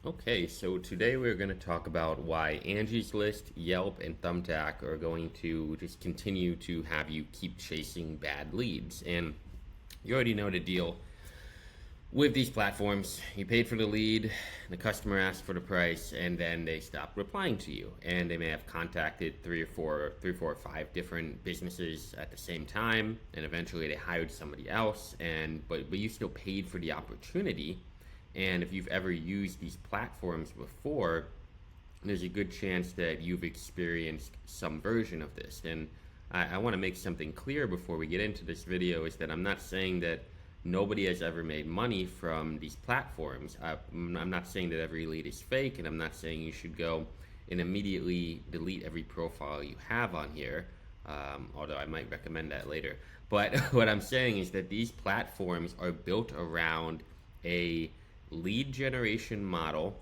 Okay, so today we're going to talk about why Angie's List, Yelp, and Thumbtack are going to just continue to have you keep chasing bad leads. And you already know the deal with these platforms. You paid for the lead, the customer asked for the price, and then they stop replying to you. And they may have contacted three, four, or five different businesses at the same time, and eventually they hired somebody else. But you still paid for the opportunity. And if you've ever used these platforms before, there's a good chance that you've experienced some version of this. And I want to make something clear before we get into this video is that I'm not saying that nobody has ever made money from these platforms. I'm not saying that every lead is fake, and I'm not saying you should go and immediately delete every profile you have on here, although I might recommend that later. But what I'm saying is that these platforms are built around a lead generation model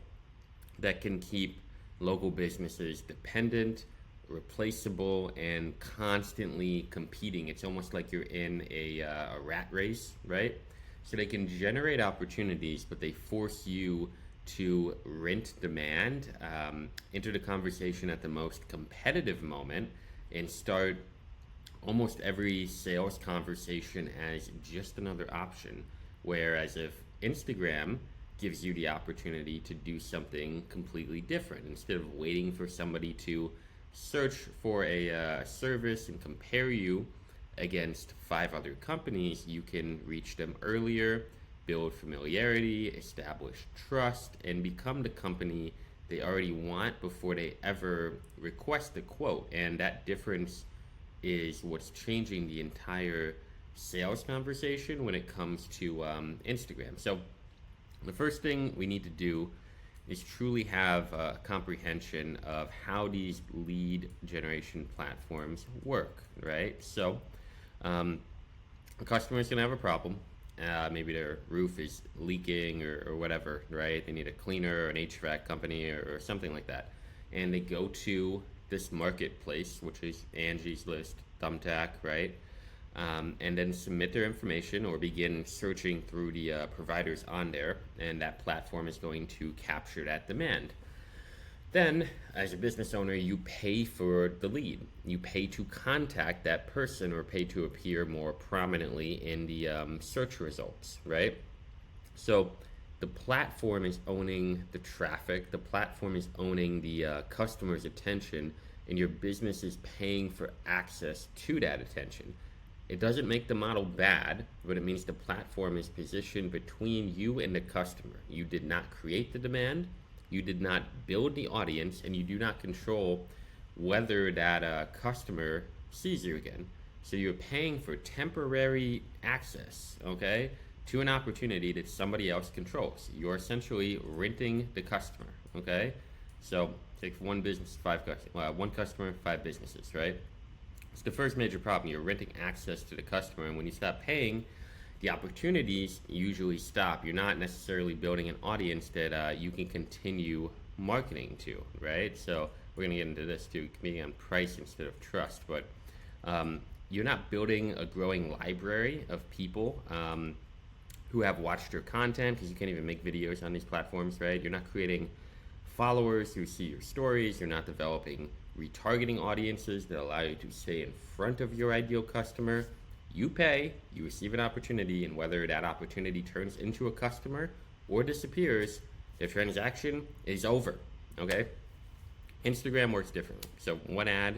that can keep local businesses dependent, replaceable, and constantly competing. It's almost like you're in a rat race, right? So they can generate opportunities, but they force you to rent demand, enter the conversation at the most competitive moment, and start almost every sales conversation as just another option. Whereas if Instagram gives you the opportunity to do something completely different, instead of waiting for somebody to search for a service and compare you against five other companies, you can reach them earlier, build familiarity, establish trust, and become the company they already want before they ever request a quote. And that difference is what's changing the entire sales conversation when it comes to Instagram. So the first thing we need to do is truly have a comprehension of how these lead generation platforms work, right? So a customer is going to have a problem. Maybe their roof is leaking or whatever, right? They need a cleaner, an HVAC company, or something like that. And they go to this marketplace, which is Angie's List, Thumbtack, right? And then submit their information or begin searching through the providers on there, and that platform is going to capture that demand. Then, as a business owner, you pay for the lead. You pay to contact that person or pay to appear more prominently in the search results, right? So the platform is owning the traffic, the platform is owning the customer's attention, and your business is paying for access to that attention. It doesn't make the model bad, but it means the platform is positioned between you and the customer. You did not create the demand, you did not build the audience, and you do not control whether that customer sees you again. So you're paying for temporary access, okay, to an opportunity that somebody else controls. You're essentially renting the customer, okay? So take one business, one customer, five businesses, right? It's the first major problem. You're renting access to the customer, and when you stop paying, the opportunities usually stop. You're not necessarily building an audience that you can continue marketing to, right? So we're going to get into this too, competing on price instead of trust. But you're not building a growing library of people who have watched your content, because you can't even make videos on these platforms, right? You're not creating followers who see your stories. You're not developing retargeting audiences that allow you to stay in front of your ideal customer. You pay, you receive an opportunity, and whether that opportunity turns into a customer or disappears, the transaction is over, okay? Instagram works differently. So one ad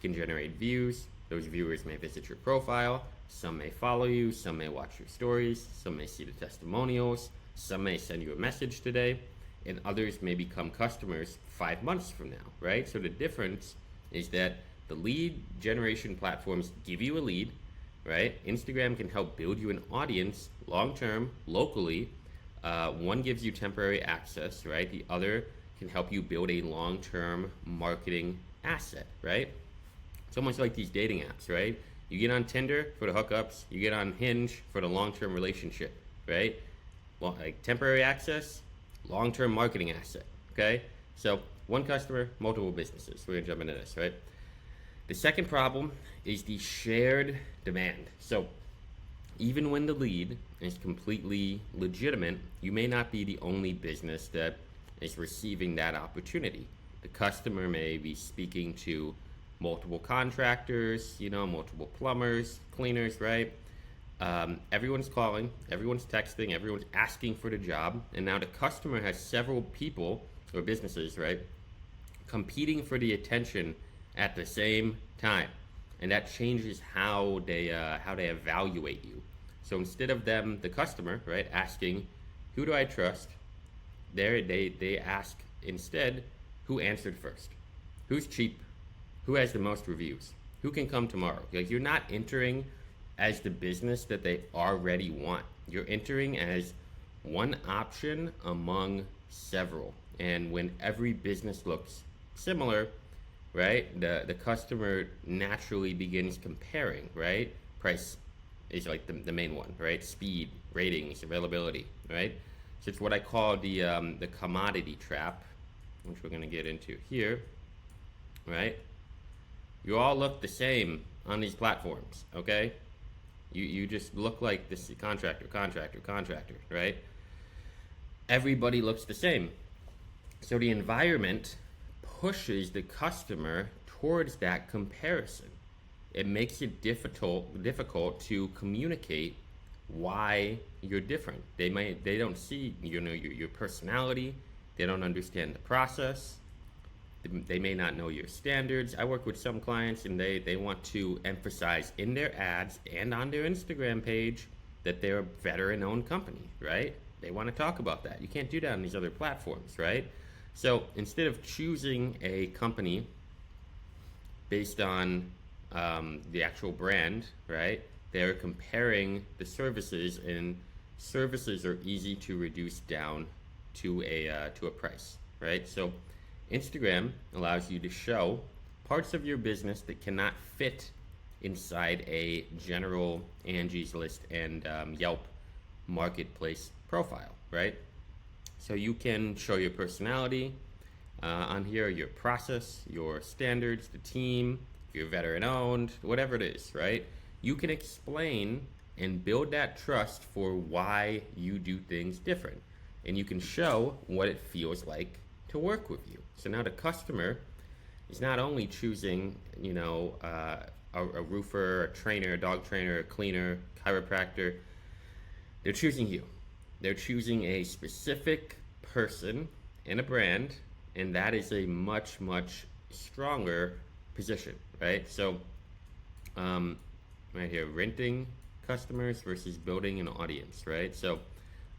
can generate views. Those viewers may visit your profile. Some may follow you. Some may watch your stories. Some may see the testimonials. Some may send you a message today, and others may become customers 5 months from now, right? So the difference is that the lead generation platforms give you a lead, right? Instagram can help build you an audience long-term, locally. One gives you temporary access, right? The other can help you build a long-term marketing asset, right? It's almost like these dating apps, right? You get on Tinder for the hookups, you get on Hinge for the long-term relationship, right? Well, like temporary access, long-term marketing asset, okay? So one customer, multiple businesses. We're gonna jump into this, right? The second problem is the shared demand. So even when the lead is completely legitimate, you may not be the only business that is receiving that opportunity. The customer may be speaking to multiple contractors, multiple plumbers, cleaners, right? Everyone's calling, everyone's texting, everyone's asking for the job, and now the customer has several people or businesses, right, competing for the attention at the same time, and that changes how they evaluate you. So instead of them, the customer, right, asking, "Who do I trust?" They ask instead, "Who answered first? Who's cheap? Who has the most reviews? Who can come tomorrow?" Like, you're not entering as the business that they already want. You're entering as one option among several. And when every business looks similar, right, the customer naturally begins comparing, right? Price is like the main one, right? Speed, ratings, availability, right? So it's what I call the commodity trap, which we're going to get into here, right? You all look the same on these platforms, okay? You just look like this contractor, right? Everybody looks the same. So the environment pushes the customer towards that comparison. It makes it difficult to communicate why you're different. They don't see your personality. They don't understand the process. They may not know your standards. I work with some clients and they want to emphasize in their ads and on their Instagram page that they're a veteran-owned company, right? They want to talk about that. You can't do that on these other platforms, right? So instead of choosing a company based on the actual brand, right, they're comparing the services, and services are easy to reduce down to a price, right? So Instagram allows you to show parts of your business that cannot fit inside a general Angie's List and Yelp marketplace profile, right? So you can show your personality on here, your process, your standards, the team, if you're veteran owned, whatever it is, right? You can explain and build that trust for why you do things different. And you can show what it feels like to work with you. So now the customer is not only choosing, a roofer, a trainer, a dog trainer, a cleaner, chiropractor. They're choosing you. They're choosing a specific person and a brand, and that is a much, much stronger position, right? So, right here, renting customers versus building an audience, right? So,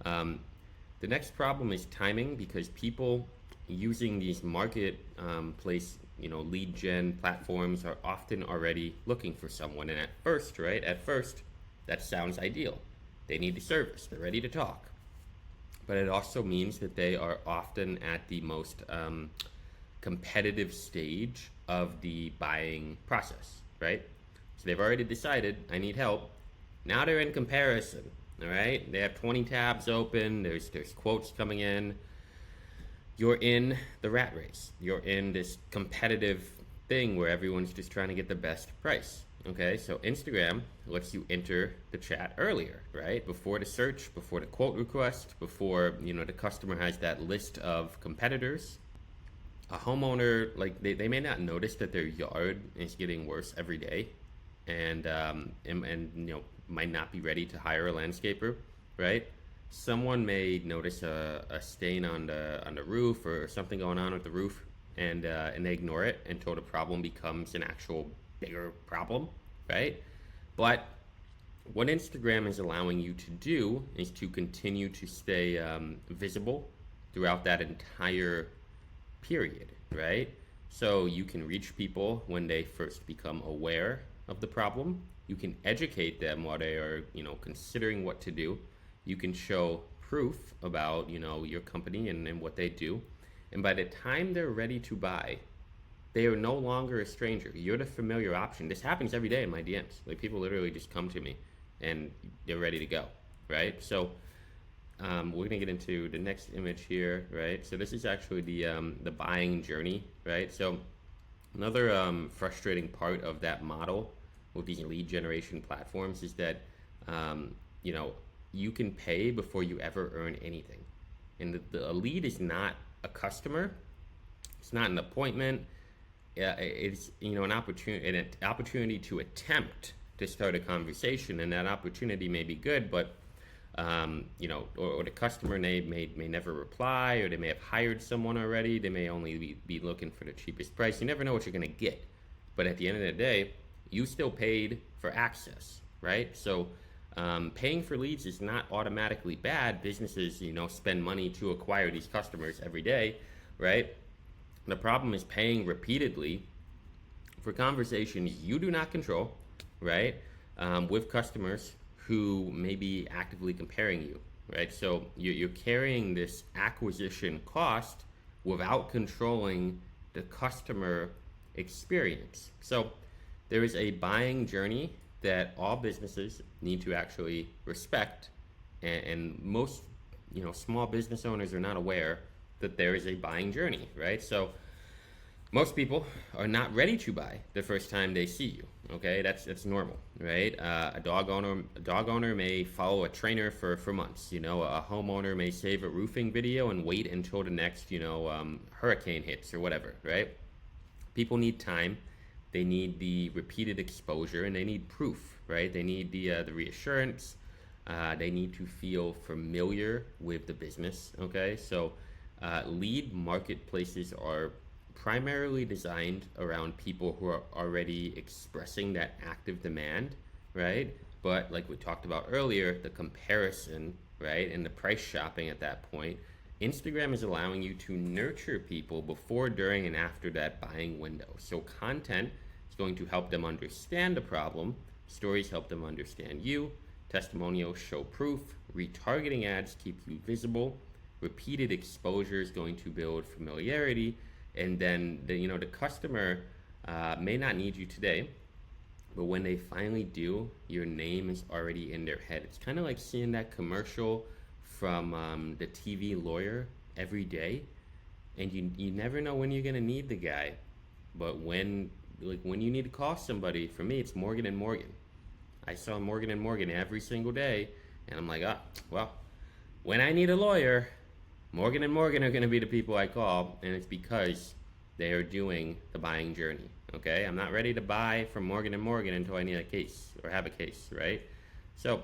the next problem is timing, because people using these marketplace, lead gen platforms are often already looking for someone. And at first, that sounds ideal. They need the service. They're ready to talk. But it also means that they are often at the most competitive stage of the buying process, right? So they've already decided, I need help. Now they're in comparison, all right? They have 20 tabs open. There's quotes coming in. You're in the rat race. You're in this competitive thing where everyone's just trying to get the best price. Okay, so Instagram lets you enter the chat earlier, right? Before the search, before the quote request, before the customer has that list of competitors. A homeowner, like they may not notice that their yard is getting worse every day, and might not be ready to hire a landscaper, right? Someone may notice a stain on the roof or something going on with the roof, and they ignore it until the problem becomes an actual bigger problem, right? But what Instagram is allowing you to do is to continue to stay visible throughout that entire period, right? So you can reach people when they first become aware of the problem. You can educate them while they are, considering what to do. You can show proof about, your company and what they do. And by the time they're ready to buy, they are no longer a stranger. You're the familiar option. This happens every day in my DMs. Like, people literally just come to me and they're ready to go, right? So we're gonna get into the next image here, right? So this is actually the buying journey, right? So another frustrating part of that model with these lead generation platforms is that you can pay before you ever earn anything. And a lead is not a customer. It's not an appointment. It's an opportunity to attempt to start a conversation, and that opportunity may be good, but or the customer may never reply, or they may have hired someone already. They may only be looking for the cheapest price. You never know what you're going to get, but at the end of the day, you still paid for access, right? So paying for leads is not automatically bad. Businesses, spend money to acquire these customers every day, right? The problem is paying repeatedly for conversations you do not control, right? With customers who may be actively comparing you, right? So you're carrying this acquisition cost without controlling the customer experience. So there is a buying journey that all businesses need to actually respect, and most small business owners are not aware that there is a buying journey, right? So most people are not ready to buy the first time they see you. Okay, that's normal, right? A dog owner may follow a trainer for months. A homeowner may save a roofing video and wait until the next hurricane hits or whatever, right? People need time. They need the repeated exposure, and they need proof, right? They need the reassurance. They need to feel familiar with the business. Okay, so lead marketplaces are primarily designed around people who are already expressing that active demand, right? But like we talked about earlier, the comparison, right, and the price shopping at that point, Instagram is allowing you to nurture people before, during, and after that buying window. So content is going to help them understand the problem. Stories help them understand you. Testimonials show proof. Retargeting ads keep you visible. Repeated exposure is going to build familiarity. And then the customer may not need you today, but when they finally do, your name is already in their head. It's kind of like seeing that commercial from the TV lawyer every day, and you never know when you're gonna need the guy, but when you need to call somebody, for me it's Morgan and Morgan. I saw Morgan and Morgan every single day, and I'm like, well, when I need a lawyer, Morgan and Morgan are going to be the people I call, and it's because they are doing the buying journey, okay? I'm not ready to buy from Morgan and Morgan until I need a case or have a case, right? So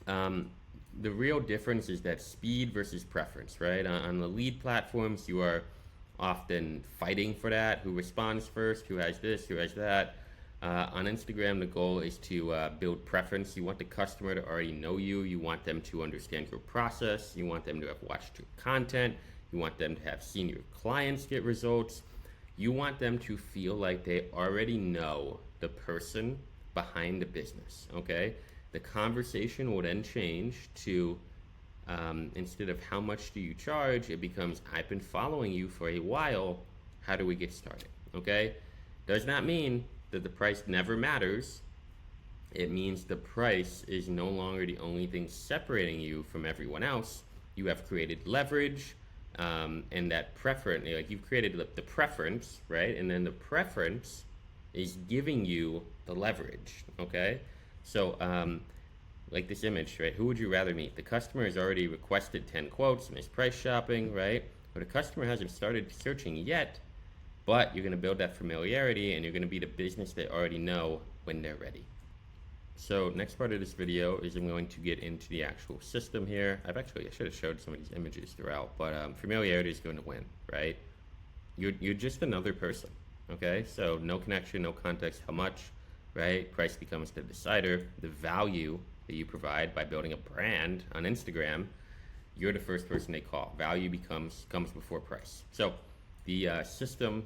the real difference is that speed versus preference, right? On the lead platforms, you are often fighting for that. Who responds first? Who has this? Who has that? On Instagram, the goal is to build preference. You want the customer to already know you. You want them to understand your process. You want them to have watched your content. You want them to have seen your clients get results. You want them to feel like they already know the person behind the business, okay? The conversation will then change to, instead of how much do you charge, it becomes, I've been following you for a while. How do we get started, okay? Does not mean that the price never matters. It means the price is no longer the only thing separating you from everyone else. You have created leverage, and that preference, like you've created the preference, right? And then the preference is giving you the leverage, okay? So, like this image, right? Who would you rather meet? The customer has already requested 10 quotes and is price shopping, right? But the customer hasn't started searching yet. But you're going to build that familiarity, and you're going to be the business they already know when they're ready. So next part of this video is I'm going to get into the actual system here. I should have showed some of these images throughout, but familiarity is going to win, right? You're just another person, okay? So no connection, no context, how much, right? Price becomes the decider. The value that you provide by building a brand on Instagram, you're the first person they call. Value comes before price. So the system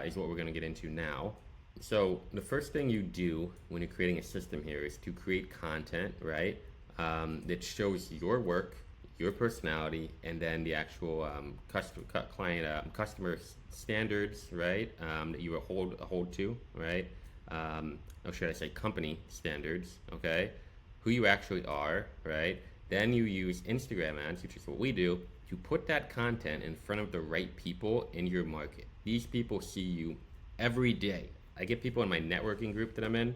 is what we're going to get into now. So the first thing you do when you're creating a system here is to create content, right? That shows your work, your personality, and then the actual customer standards, right? That you hold to, right? Or should I say company standards, okay? Who you actually are, right? Then you use Instagram ads, which is what we do, to put that content in front of the right people in your market. These people see you every day. I get people in my networking group that I'm in.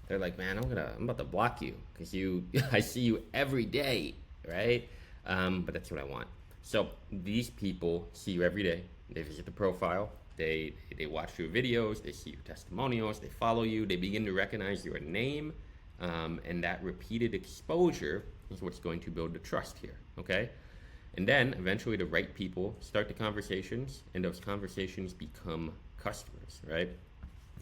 They're like, man, I'm about to block you because I see you every day, right? But that's what I want. So these people see you every day. They visit the profile. They watch your videos. They see your testimonials. They follow you. They begin to recognize your name, and that repeated exposure is what's going to build the trust here. Okay, and then eventually the right people start the conversations, and those conversations become customers. Right.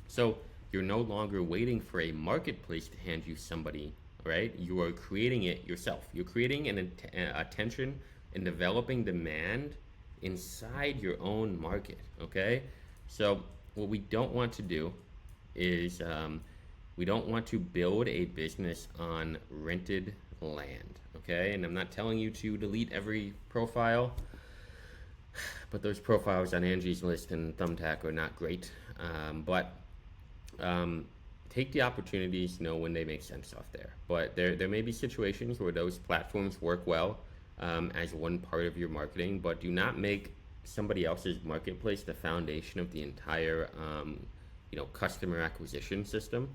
So you're no longer waiting for a marketplace to hand you somebody, right? You are creating it yourself. You're creating an attention and developing demand inside your own market, okay? So what we don't want to do is we don't want to build a business on rented land, okay? And I'm not telling you to delete every profile, but those profiles on Angie's List and Thumbtack are not great. But take the opportunities, when they make sense off there. But there may be situations where those platforms work well as one part of your marketing, but do not make somebody else's marketplace the foundation of the entire customer acquisition system,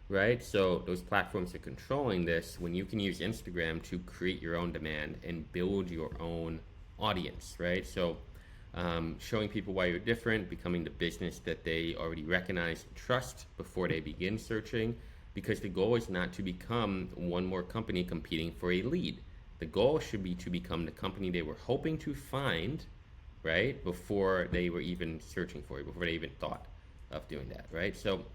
right? So those platforms are controlling this when you can use Instagram to create your own demand and build your own audience, right? So showing people why you're different, becoming the business that they already recognize and trust before they begin searching, because the goal is not to become one more company competing for a lead. The goal should be to become the company they were hoping to find, right, before they were even searching for you, before they even thought of doing that, right? So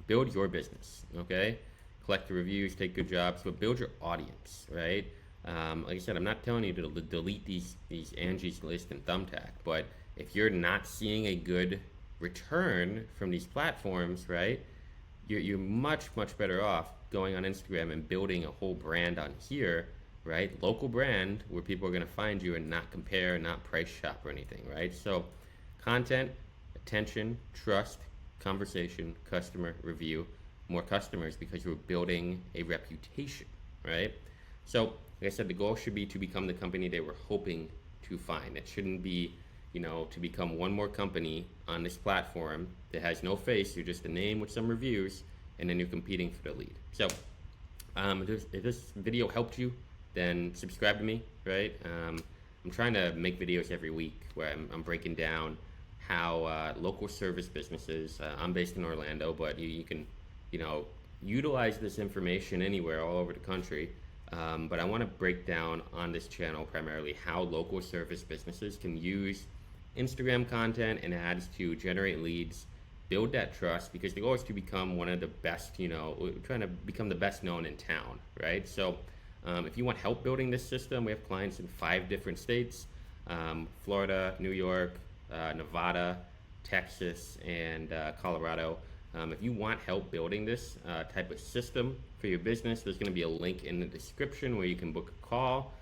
build your business, okay? Collect the reviews, take good jobs, but build your audience, right? Like I said, I'm not telling you to delete these Angie's List and Thumbtack, but if you're not seeing a good return from these platforms, right, you're much better off going on Instagram and building a whole brand on here, right? Local brand where people are going to find you and not compare, not price shop or anything, right? So content, attention, trust, conversation, customer, review, more customers, because you're building a reputation, right? So like I said, the goal should be to become the company they were hoping to find. It shouldn't be, to become one more company on this platform that has no face. You're just a name with some reviews, and then you're competing for the lead. So if this video helped you, then subscribe to me, right? I'm trying to make videos every week where I'm breaking down how local service businesses, I'm based in Orlando, but you can, utilize this information anywhere all over the country. But I want to break down on this channel primarily how local service businesses can use Instagram content and ads to generate leads, build that trust, because the goal is to become one of the best, we're trying to become the best known in town, right? So if you want help building this system, we have clients in 5 different states, Florida, New York, Nevada, Texas, and Colorado. If you want help building this type of system for your business, there's going to be a link in the description where you can book a call.